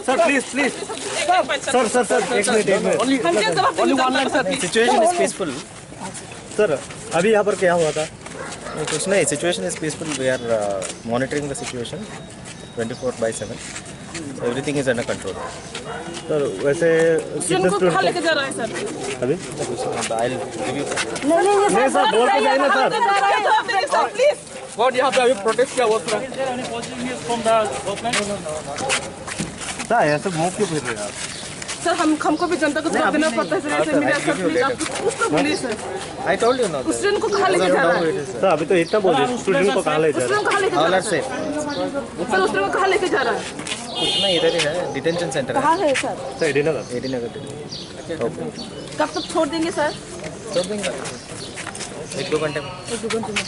Sir, please. Sir. एक minute. Only one line, sir. Situation is peaceful. Sir, अभी यहाँ पर क्या हुआ था? कुछ नहीं, situation is peaceful. We are monitoring the situation 24/7। Everything is under control. Sir, वैसे जिनको कहाँ लेके जा रहा है सर? अभी आई विल गिव यू। नहीं सर, बोल के जाइए ना सर. प्लीज God, यहाँ पे अभी प्रोटेस्ट किया हुआ था। सर, ऐसे मुंह क्यों फिर रहे हैं आप? सर, हमको भी जनता को जवाब देना पड़ता है सर। ऐसे मीडिया सर, प्लीज आप कुछ तो बोलिए sir. I told you know. उस स्टूडेंट को कहाँ लेके जा रहा है? सर, अभी तो इतना बोलिए, स्टूडेंट को कहाँ ले जा रहे स्टूडेंट को कहाँ लेके जा ऑल रहा आर है? सेफ। सर, उस स्टूडेंट को कहाँ लेके जा रहा है? कुछ नहीं, इधर ही है, डिटेंशन सेंटर है। कहाँ है सर? सर, एडी नगर. एडी नगर। ओके, कब तक छोड़ देंगे सर? छोड़ देंगे 1-2 घंटे में। 1-2 घंटे में।